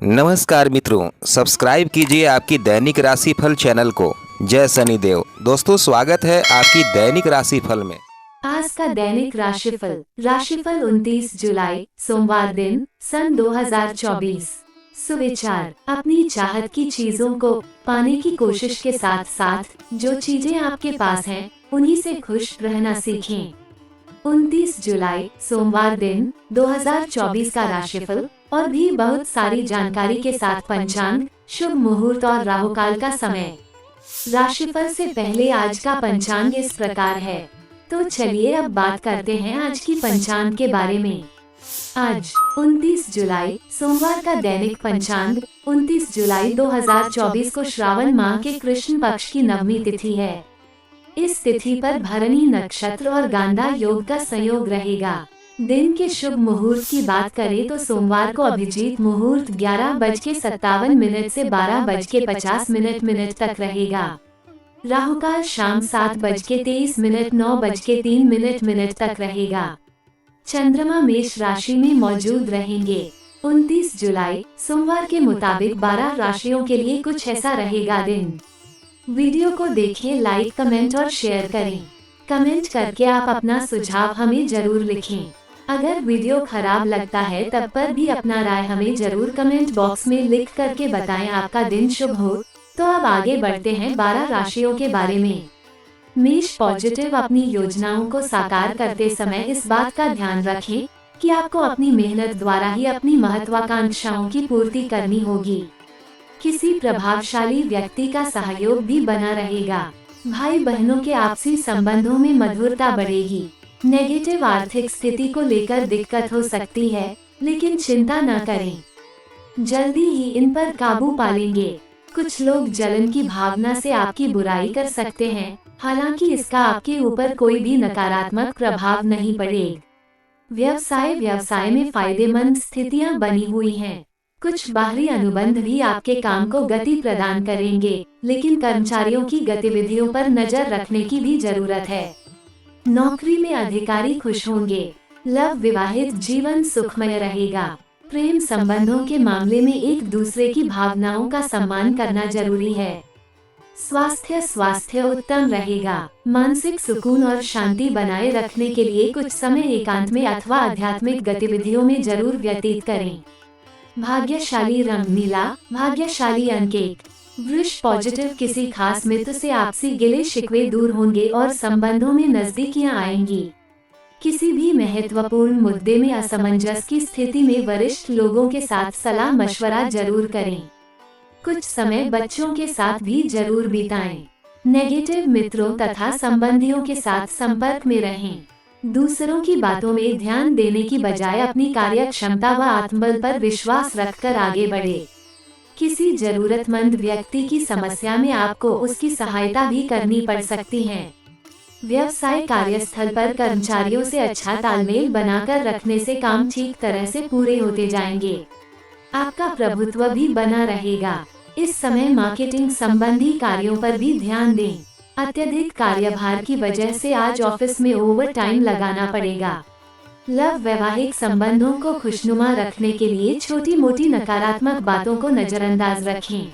नमस्कार मित्रों, सब्सक्राइब कीजिए आपकी दैनिक राशिफल चैनल को। जय शनिदेव। दोस्तों, स्वागत है आपकी दैनिक राशिफल में। आज का दैनिक राशिफल 29 जुलाई सोमवार दिन सन 2024। सुविचार: अपनी चाहत की चीजों को पाने की कोशिश के साथ साथ जो चीजें आपके पास हैं उन्हीं से खुश रहना सीखें। 29 जुलाई सोमवार दिन 2024 का राशिफल और भी बहुत सारी जानकारी के साथ पंचांग, शुभ मुहूर्त और राहुकाल का समय। राशिफल से पहले आज का पंचांग इस प्रकार है, तो चलिए अब बात करते हैं आज की पंचांग के बारे में। आज 29 जुलाई सोमवार का दैनिक पंचांग 29 जुलाई 2024 को श्रावण माह के कृष्ण पक्ष की नवमी तिथि है। इस तिथि पर भरणी नक्षत्र और गांधा योग का संयोग रहेगा। दिन के शुभ मुहूर्त की बात करें तो सोमवार को अभिजीत मुहूर्त 11:57 से 12:50 तक रहेगा। राहुकाल शाम 7:23 9:03 तक रहेगा। चंद्रमा मेष राशि में मौजूद रहेंगे। 29 जुलाई सोमवार के मुताबिक 12 राशियों के लिए कुछ ऐसा रहेगा दिन। वीडियो को देखें, लाइक, कमेंट और शेयर करें। कमेंट करके आप अपना सुझाव हमें जरूर लिखें। अगर वीडियो खराब लगता है तब पर भी अपना राय हमें जरूर कमेंट बॉक्स में लिख करके बताएं। आपका दिन शुभ हो। तो अब आगे बढ़ते हैं 12 राशियों के बारे में। मेष पॉजिटिव: अपनी योजनाओं को साकार करते समय इस बात का ध्यान रखें कि आपको अपनी मेहनत द्वारा ही अपनी महत्वाकांक्षाओं की पूर्ति करनी होगी। किसी प्रभावशाली व्यक्ति का सहयोग भी बना रहेगा। भाई बहनों के आपसी संबंधों में मधुरता बढ़ेगी। नेगेटिव आर्थिक स्थिति को लेकर दिक्कत हो सकती है, लेकिन चिंता न करें, जल्दी ही इन पर काबू पा लेंगे। कुछ लोग जलन की भावना से आपकी बुराई कर सकते हैं, हालांकि इसका आपके ऊपर कोई भी नकारात्मक प्रभाव नहीं पड़ेगा। व्यवसाय में फायदेमंद स्थितियां बनी हुई हैं। कुछ बाहरी अनुबंध भी आपके काम को गति प्रदान करेंगे, लेकिन कर्मचारियों की गतिविधियों पर नजर रखने की भी जरूरत है। नौकरी में अधिकारी खुश होंगे। लव विवाहित जीवन सुखमय रहेगा। प्रेम संबंधों के मामले में एक दूसरे की भावनाओं का सम्मान करना जरूरी है। स्वास्थ्य उत्तम रहेगा। मानसिक सुकून और शांति बनाए रखने के लिए कुछ समय एकांत में अथवा आध्यात्मिक गतिविधियों में जरूर व्यतीत करें। भाग्यशाली रंग नीला, भाग्यशाली अंक 1। वृष पॉजिटिव: किसी खास मित्र से आपसी गिले शिकवे दूर होंगे और संबंधों में नजदीकियां आएंगी। किसी भी महत्वपूर्ण मुद्दे में असमंजस की स्थिति में वरिष्ठ लोगों के साथ सलाह मशवरा जरूर करें। कुछ समय बच्चों के साथ भी जरूर बिताएं। नेगेटिव मित्रों तथा संबंधियों के साथ संपर्क में रहें। दूसरों की बातों में ध्यान देने की बजाय अपनी कार्य क्षमता व आत्मबल पर विश्वास रखकर आगे बढ़े। किसी जरूरतमंद व्यक्ति की समस्या में आपको उसकी सहायता भी करनी पड़ सकती है। व्यवसाय कार्यस्थल पर कर्मचारियों से अच्छा तालमेल बनाकर रखने से काम ठीक तरह से पूरे होते जाएंगे। आपका प्रभुत्व भी बना रहेगा। इस समय मार्केटिंग संबंधी कार्यों पर भी ध्यान दें। अत्यधिक कार्यभार की वजह से आज ऑफिस में ओवर टाइम लगाना पड़ेगा। लव वैवाहिक संबंधों को खुशनुमा रखने के लिए छोटी मोटी नकारात्मक बातों को नजरअंदाज रखें।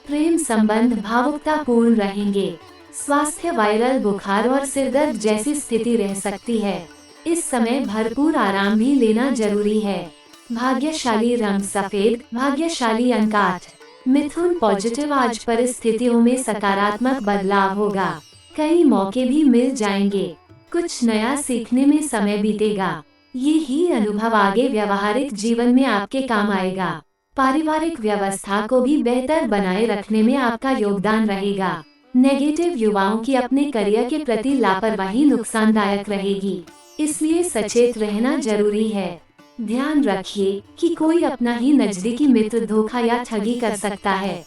प्रेम संबंध भावुकता पूर्ण रहेंगे। स्वास्थ्य वायरल बुखार और सिरदर्द जैसी स्थिति रह सकती है। इस समय भरपूर आराम भी लेना जरूरी है। भाग्यशाली रंग सफेद, भाग्यशाली अंक 8। मिथुन पॉजिटिव: आज परिस्थितियों में सकारात्मक बदलाव होगा। कई मौके भी मिल जाएंगे। कुछ नया सीखने में समय बीतेगा। ये ही अनुभव आगे व्यवहारिक जीवन में आपके काम आएगा। पारिवारिक व्यवस्था को भी बेहतर बनाए रखने में आपका योगदान रहेगा। नेगेटिव युवाओं की अपने करियर के प्रति लापरवाही नुकसानदायक रहेगी, इसलिए सचेत रहना जरूरी है। ध्यान रखिए कि कोई अपना ही नजदीकी मित्र धोखा या ठगी कर सकता है।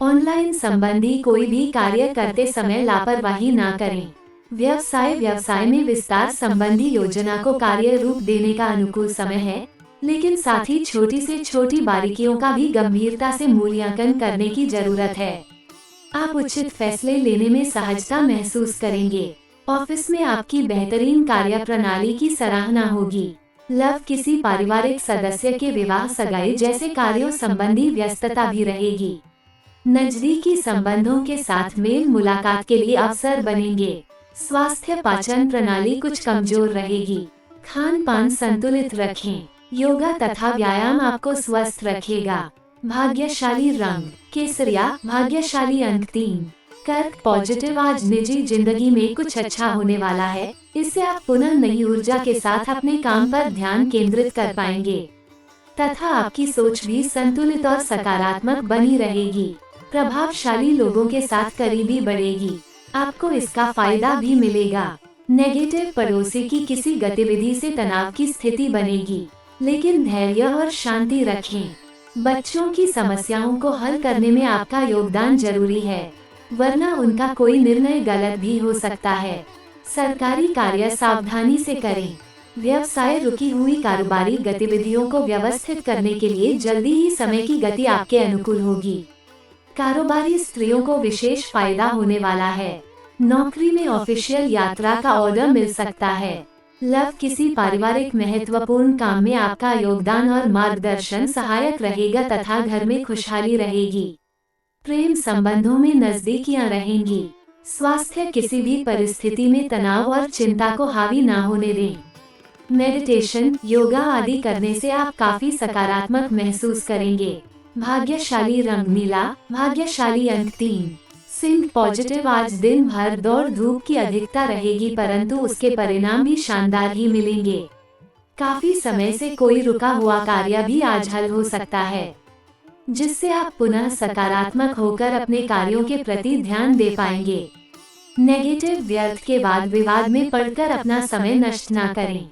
ऑनलाइन संबंधी कोई भी कार्य करते समय लापरवाही ना करें। व्यवसाय में विस्तार संबंधी योजना को कार्य रूप देने का अनुकूल समय है, लेकिन साथ ही छोटी से छोटी बारीकियों का भी गंभीरता से मूल्यांकन करने की जरूरत है। आप उचित फैसले लेने में सहजता महसूस करेंगे। ऑफिस में आपकी बेहतरीन कार्य प्रणाली की सराहना होगी। लव किसी पारिवारिक सदस्य के विवाह सगाई जैसे कार्यों संबंधी व्यस्तता भी रहेगी। नजदीकी संबंधों के साथ मेल मुलाकात के लिए अवसर बनेंगे। स्वास्थ्य पाचन प्रणाली कुछ कमजोर रहेगी। खान पान संतुलित रखें। योगा तथा व्यायाम आपको स्वस्थ रखेगा। भाग्यशाली रंग केसरिया, भाग्यशाली अंक 3। कर्क पॉजिटिव, आज निजी जिंदगी में कुछ अच्छा होने वाला है। इससे आप पुनः नई ऊर्जा के साथ अपने काम पर ध्यान केंद्रित कर पाएंगे तथा आपकी सोच भी संतुलित और सकारात्मक बनी रहेगी। प्रभावशाली लोगों के साथ करीबी बढ़ेगी। आपको इसका फायदा भी मिलेगा। नेगेटिव पड़ोसी की किसी गतिविधि से तनाव की स्थिति बनेगी, लेकिन धैर्य और शांति रखें। बच्चों की समस्याओं को हल करने में आपका योगदान जरूरी है, वरना उनका कोई निर्णय गलत भी हो सकता है। सरकारी कार्य सावधानी से करें। व्यवसाय, रुकी हुई कारोबारी गतिविधियों को व्यवस्थित करने के लिए जल्दी ही समय की गति आपके अनुकूल होगी। कारोबारी स्त्रियों को विशेष फायदा होने वाला है। नौकरी में ऑफिशियल यात्रा का ऑर्डर मिल सकता है। लव किसी पारिवारिक महत्वपूर्ण काम में आपका योगदान और मार्गदर्शन सहायक रहेगा तथा घर में खुशहाली रहेगी। प्रेम संबंधों में नजदीकियां रहेंगी। स्वास्थ्य, किसी भी परिस्थिति में तनाव और चिंता को हावी ना होने दें। मेडिटेशन, योगा आदि करने से आप काफी सकारात्मक महसूस करेंगे। भाग्यशाली रंग नीला, भाग्यशाली अंक 3। सिंह पॉजिटिव, आज दिन भर दौड़ धूप की अधिकता रहेगी, परंतु उसके परिणाम भी शानदार ही मिलेंगे। काफी समय से कोई रुका हुआ कार्य भी आज हल हो सकता है, जिससे आप पुनः सकारात्मक होकर अपने कार्यों के प्रति ध्यान दे पाएंगे। नेगेटिव, व्यर्थ के वाद विवाद में पड़कर अपना समय नष्ट ना करें,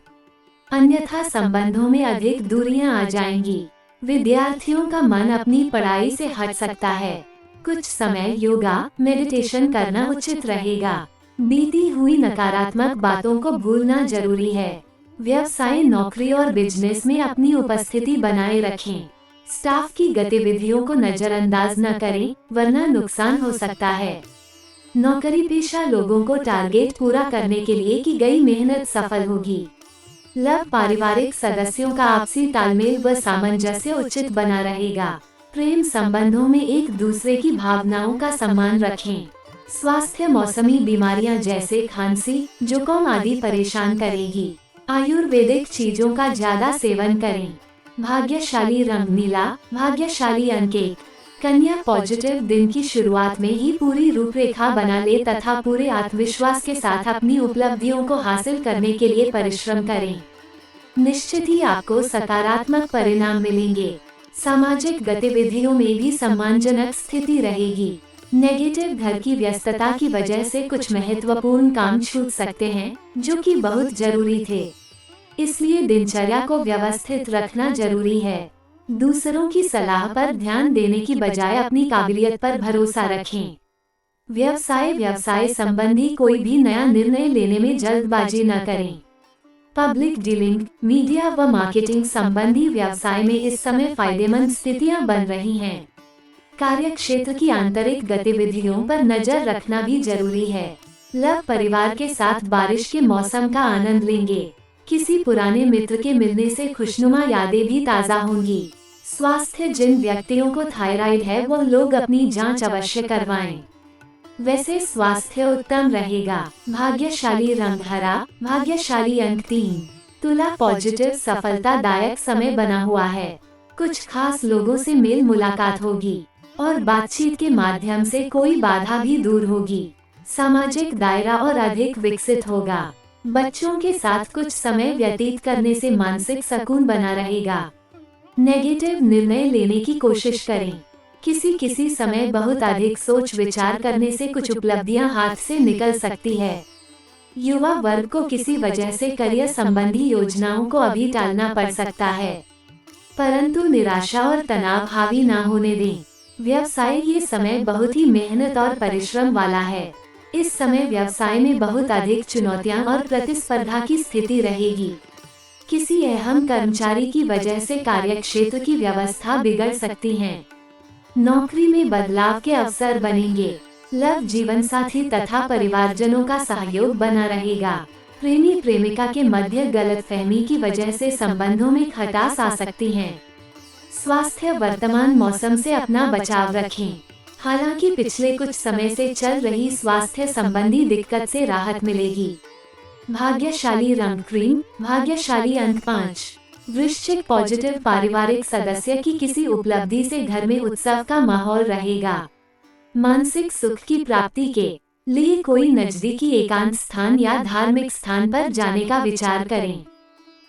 अन्यथा संबंधों में अधिक दूरियां आ जाएंगी। विद्यार्थियों का मन अपनी पढ़ाई से हट सकता है। कुछ समय योगा, मेडिटेशन करना उचित रहेगा। बीती हुई नकारात्मक बातों को भूलना जरूरी है। व्यवसाय, नौकरी और बिजनेस में अपनी उपस्थिति बनाए रखें। स्टाफ की गतिविधियों को नजरअंदाज न करें, वरना नुकसान हो सकता है। नौकरी पेशा लोगों को टारगेट पूरा करने के लिए की गई मेहनत सफल होगी। लव, पारिवारिक सदस्यों का आपसी तालमेल व सामंजस्य उचित बना रहेगा। प्रेम संबंधों में एक दूसरे की भावनाओं का सम्मान रखें। स्वास्थ्य, मौसमी बीमारियां जैसे खांसी, जुकाम आदि परेशान करेगी। आयुर्वेदिक चीजों का ज्यादा सेवन करें। भाग्यशाली रंग नीला, भाग्यशाली अंक 1। कन्या पॉजिटिव, दिन की शुरुआत में ही पूरी रूपरेखा बना ले तथा पूरे आत्मविश्वास के साथ अपनी उपलब्धियों को हासिल करने के लिए परिश्रम करें। निश्चित ही आपको सकारात्मक परिणाम मिलेंगे। सामाजिक गतिविधियों में भी सम्मानजनक स्थिति रहेगी। नेगेटिव, घर की व्यस्तता की वजह से कुछ महत्वपूर्ण काम छूट सकते हैं, जो कि बहुत जरूरी थे। इसलिए दिनचर्या को व्यवस्थित रखना जरूरी है। दूसरों की सलाह पर ध्यान देने की बजाय अपनी काबिलियत पर भरोसा रखें। व्यवसाय संबंधी कोई भी नया निर्णय लेने में जल्दबाजी न करें। पब्लिक डीलिंग, मीडिया व मार्केटिंग संबंधी व्यवसाय में इस समय फायदेमंद स्थितियां बन रही हैं। कार्य क्षेत्र की आंतरिक गतिविधियों पर नजर रखना भी जरूरी है। लव, परिवार के साथ बारिश के मौसम का आनंद लेंगे। किसी पुराने मित्र के मिलने से खुशनुमा यादें भी ताज़ा होंगी। स्वास्थ्य, जिन व्यक्तियों को थायराइड है वो लोग अपनी जांच अवश्य करवाएं। वैसे स्वास्थ्य उत्तम रहेगा। भाग्यशाली रंग हरा, भाग्यशाली अंक 3। तुला पॉजिटिव, सफलतादायक समय बना हुआ है। कुछ खास लोगों से मेल मुलाकात होगी और बातचीत के माध्यम से कोई बाधा भी दूर होगी। सामाजिक दायरा और अधिक विकसित होगा। बच्चों के साथ कुछ समय व्यतीत करने से मानसिक सुकून बना रहेगा। नेगेटिव, निर्णय लेने की कोशिश करें। किसी समय बहुत अधिक सोच विचार करने से कुछ उपलब्धियां हाथ से निकल सकती है। युवा वर्ग को किसी वजह से करियर संबंधी योजनाओं को अभी टालना पड़ सकता है, परंतु निराशा और तनाव हावी ना होने दें। व्यवसाय, ये समय बहुत ही मेहनत और परिश्रम वाला है। इस समय व्यवसाय में बहुत अधिक चुनौतियां और प्रतिस्पर्धा की स्थिति रहेगी। किसी अहम कर्मचारी की वजह से कार्यक्षेत्र की व्यवस्था बिगड़ सकती है। नौकरी में बदलाव के अवसर बनेंगे। लव, जीवन साथी तथा परिवारजनों का सहयोग बना रहेगा। प्रेमी प्रेमिका के मध्य गलतफहमी की वजह से संबंधों में खटास आ सकती है। स्वास्थ्य, वर्तमान मौसम से अपना बचाव रखें। हालांकि पिछले कुछ समय से चल रही स्वास्थ्य संबंधी दिक्कत से राहत मिलेगी। भाग्यशाली रंग क्रीम, भाग्यशाली अंक 5। वृश्चिक, पॉजिटिव पारिवारिक सदस्य की किसी उपलब्धि से घर में उत्सव का माहौल रहेगा। मानसिक सुख की प्राप्ति के लिए कोई नजदीकी एकांत स्थान या धार्मिक स्थान पर जाने का विचार करें,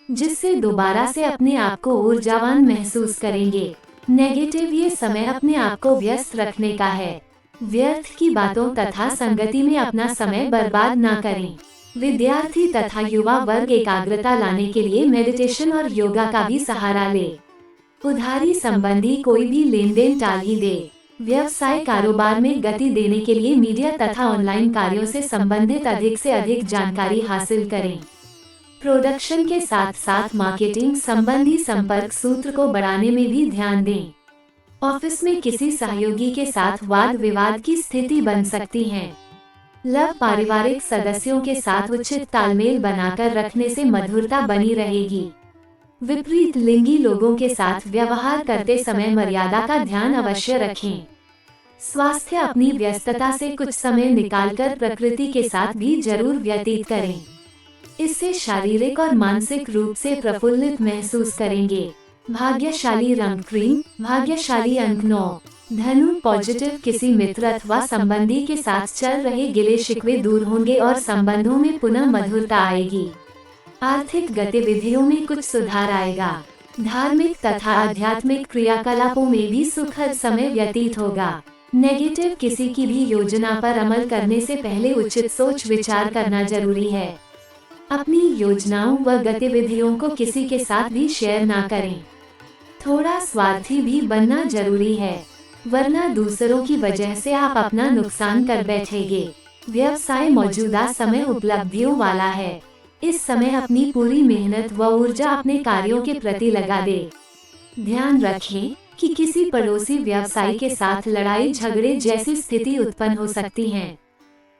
जिससे दोबारा से अपने आप को ऊर्जावान महसूस करेंगे। नेगेटिव, ये समय अपने आप को व्यस्त रखने का है। व्यर्थ की बातों तथा संगति में अपना समय बर्बाद ना करें। विद्यार्थी तथा युवा वर्ग एकाग्रता लाने के लिए मेडिटेशन और योगा का भी सहारा ले। उधारी संबंधी कोई भी लेन देन टाल ही दे। व्यवसाय, कारोबार में गति देने के लिए मीडिया तथा ऑनलाइन कार्यों से संबंधित अधिक से अधिक जानकारी हासिल करें। प्रोडक्शन के साथ साथ मार्केटिंग संबंधी संपर्क सूत्र को बढ़ाने में भी ध्यान दें। ऑफिस में किसी सहयोगी के साथ वाद विवाद की स्थिति बन सकती है। लव, पारिवारिक सदस्यों के साथ उचित तालमेल बनाकर रखने से मधुरता बनी रहेगी। विपरीत लिंगी लोगों के साथ व्यवहार करते समय मर्यादा का ध्यान अवश्य रखें। स्वास्थ्य, अपनी व्यस्तता से कुछ समय निकालकर प्रकृति के साथ भी जरूर व्यतीत करें। इससे शारीरिक और मानसिक रूप से प्रफुल्लित महसूस करेंगे। भाग्यशाली रंग क्रीम, भाग्यशाली अंक 9। धनु, पॉजिटिव, किसी मित्र अथवा संबंधी के साथ चल रहे गिले शिकवे दूर होंगे और संबंधों में पुनः मधुरता आएगी। आर्थिक गतिविधियों में कुछ सुधार आएगा। धार्मिक तथा आध्यात्मिक क्रियाकलापों में भी सुखद समय व्यतीत होगा। नेगेटिव, किसी की भी योजना पर अमल करने से पहले उचित सोच विचार करना जरूरी है। अपनी योजनाओं व गतिविधियों को किसी के साथ भी शेयर ना करें। थोड़ा स्वार्थी भी बनना जरूरी है, वरना दूसरों की वजह से आप अपना नुकसान कर बैठेंगे। व्यवसाय, मौजूदा समय उपलब्धियों वाला है। इस समय अपनी पूरी मेहनत व ऊर्जा अपने कार्यों के प्रति लगा दे। ध्यान रखें कि किसी पड़ोसी व्यवसायी के साथ लड़ाई झगड़े जैसी स्थिति उत्पन्न हो सकती है।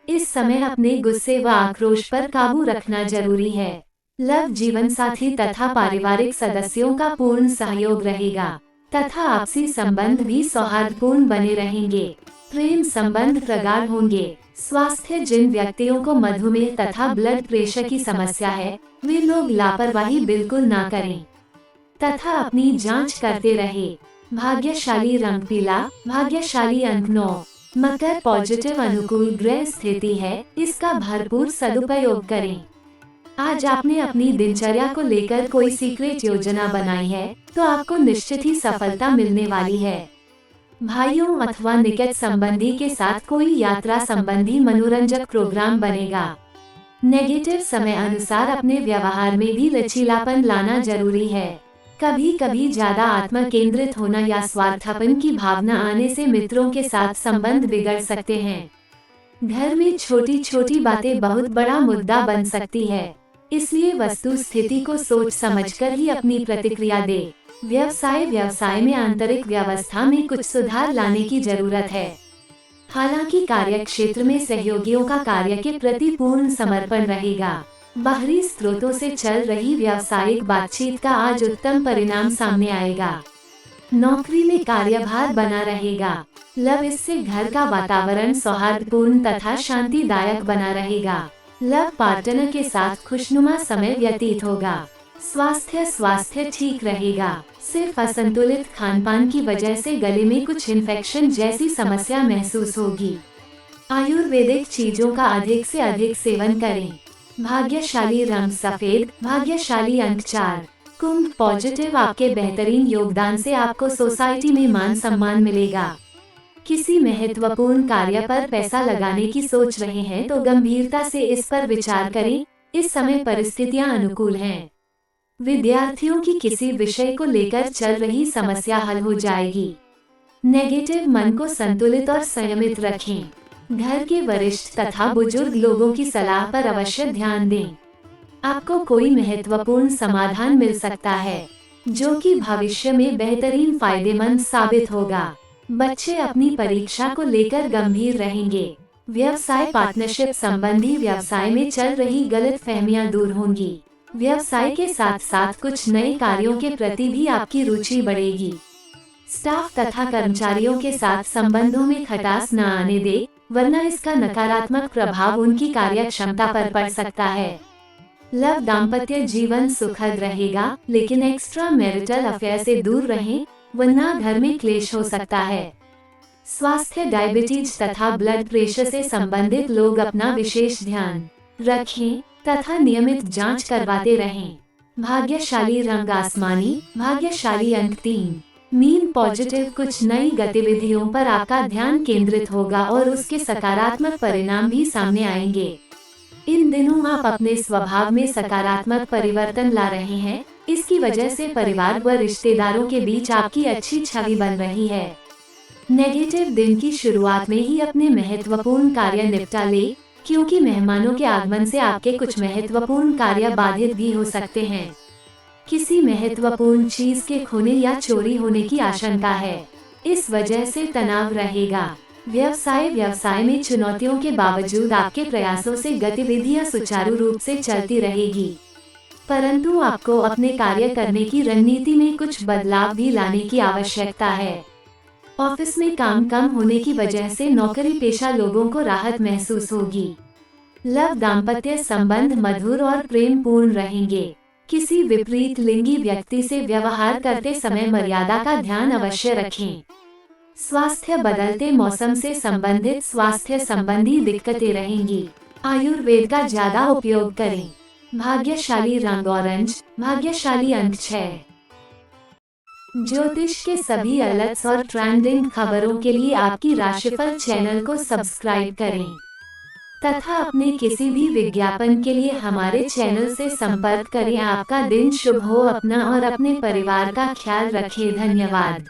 इस समय अपने गुस्से व आक्रोश पर काबू रखना जरूरी है। लव, जीवन साथी तथा पारिवारिक सदस्यों का पूर्ण सहयोग रहेगा तथा आपसी संबंध भी सौहार्दपूर्ण बने रहेंगे। प्रेम संबंध प्रगाढ़ होंगे। स्वास्थ्य, जिन व्यक्तियों को मधुमेह तथा ब्लड प्रेशर की समस्या है, वे लोग लापरवाही बिल्कुल ना करें तथा अपनी जांच करते रहे। भाग्यशाली रंग पीला, भाग्यशाली अंक 9। मकर, पॉजिटिव, अनुकूल ग्रह स्थिति है, इसका भरपूर सदुपयोग करें। आज आपने अपनी दिनचर्या को लेकर कोई सीक्रेट योजना बनाई है तो आपको निश्चित ही सफलता मिलने वाली है। भाइयों अथवा निकट संबंधी के साथ कोई यात्रा संबंधी मनोरंजक प्रोग्राम बनेगा। नेगेटिव, समय अनुसार अपने व्यवहार में भी लचीलापन लाना जरूरी है। कभी कभी ज्यादा आत्म केंद्रित होना या स्वार्थापन की भावना आने से मित्रों के साथ संबंध बिगड़ सकते हैं। घर में छोटी छोटी बातें बहुत बड़ा मुद्दा बन सकती है, इसलिए वस्तु स्थिति को सोच समझकर ही अपनी प्रतिक्रिया दे। व्यवसाय में आंतरिक व्यवस्था में कुछ सुधार लाने की जरूरत है। हालांकि कार्य क्षेत्र में सहयोगियों का कार्य के प्रति पूर्ण समर्पण रहेगा। बाहरी स्रोतों से चल रही व्यावसायिक बातचीत का आज उत्तम परिणाम सामने आएगा। नौकरी में कार्यभार बना रहेगा। लव, इससे घर का वातावरण सौहार्दपूर्ण तथा शांतिदायक बना रहेगा। लव पार्टनर के साथ खुशनुमा समय व्यतीत होगा। स्वास्थ्य ठीक रहेगा। सिर्फ असंतुलित खानपान की वजह से गले में कुछ इन्फेक्शन जैसी समस्या महसूस होगी। आयुर्वेदिक चीजों का अधिक से अधिक सेवन करें। भाग्यशाली रंग सफेद, भाग्यशाली अंक 4। कुंभ, पॉजिटिव, आपके बेहतरीन योगदान से आपको सोसाइटी में मान सम्मान मिलेगा। किसी महत्वपूर्ण कार्य पर पैसा लगाने की सोच रहे हैं तो गंभीरता से इस पर विचार करें। इस समय परिस्थितियां अनुकूल हैं। विद्यार्थियों की किसी विषय को लेकर चल रही समस्या हल हो जाएगी। नेगेटिव, मन को संतुलित और संयमित रखें। घर के वरिष्ठ तथा बुजुर्ग लोगों की सलाह पर अवश्य ध्यान दें। आपको कोई महत्वपूर्ण समाधान मिल सकता है जो कि भविष्य में बेहतरीन फायदेमंद साबित होगा। बच्चे अपनी परीक्षा को लेकर गंभीर रहेंगे। व्यवसाय पार्टनरशिप संबंधी व्यवसाय में चल रही गलतफहमियां दूर होंगी। व्यवसाय के साथ साथ कुछ नए कार्यों के प्रति भी आपकी रुचि बढ़ेगी। स्टाफ तथा कर्मचारियों के साथ संबंधों में खटास न आने दे, वरना इसका नकारात्मक प्रभाव उनकी कार्यक्षमता पर पड़ सकता है। लव दाम्पत्य जीवन सुखद रहेगा, लेकिन एक्स्ट्रा मैरिटल अफेयर से दूर रहें, वरना घर में क्लेश हो सकता है। स्वास्थ्य डायबिटीज तथा ब्लड प्रेशर से संबंधित लोग अपना विशेष ध्यान रखें तथा नियमित जांच करवाते रहें। भाग्यशाली रंग आसमानी, भाग्यशाली अंक 3। मीन पॉजिटिव, कुछ नई गतिविधियों पर आपका ध्यान केंद्रित होगा और उसके सकारात्मक परिणाम भी सामने आएंगे। इन दिनों आप अपने स्वभाव में सकारात्मक परिवर्तन ला रहे हैं, इसकी वजह से परिवार व रिश्तेदारों के बीच आपकी अच्छी छवि बन रही है। नेगेटिव, दिन की शुरुआत में ही अपने महत्वपूर्ण कार्य निपटा ले, क्योंकि मेहमानों के आगमन से आपके कुछ महत्वपूर्ण कार्य बाधित भी हो सकते हैं। किसी महत्वपूर्ण चीज के खोने या चोरी होने की आशंका है, इस वजह से तनाव रहेगा। व्यवसाय में चुनौतियों के बावजूद आपके प्रयासों से गतिविधियां सुचारू रूप से चलती रहेगी, परंतु आपको अपने कार्य करने की रणनीति में कुछ बदलाव भी लाने की आवश्यकता है। ऑफिस में काम कम होने की वजह से नौकरी पेशा लोगों को राहत महसूस होगी। लव दाम्पत्य संबंध मधुर और प्रेम पूर्ण रहेंगे। किसी विपरीत लिंगी व्यक्ति से व्यवहार करते समय मर्यादा का ध्यान अवश्य रखें। स्वास्थ्य, बदलते मौसम से संबंधित स्वास्थ्य संबंधी दिक्कतें रहेंगी। आयुर्वेद का ज्यादा उपयोग करें। भाग्यशाली रंग ऑरेंज, भाग्यशाली अंक 6। ज्योतिष के सभी अलर्ट्स और ट्रेंडिंग खबरों के लिए आपकी राशिफल चैनल को सब्सक्राइब करें तथा अपने किसी भी विज्ञापन के लिए हमारे चैनल से संपर्क करें। आपका दिन शुभ हो। अपना और अपने परिवार का ख्याल रखें। धन्यवाद।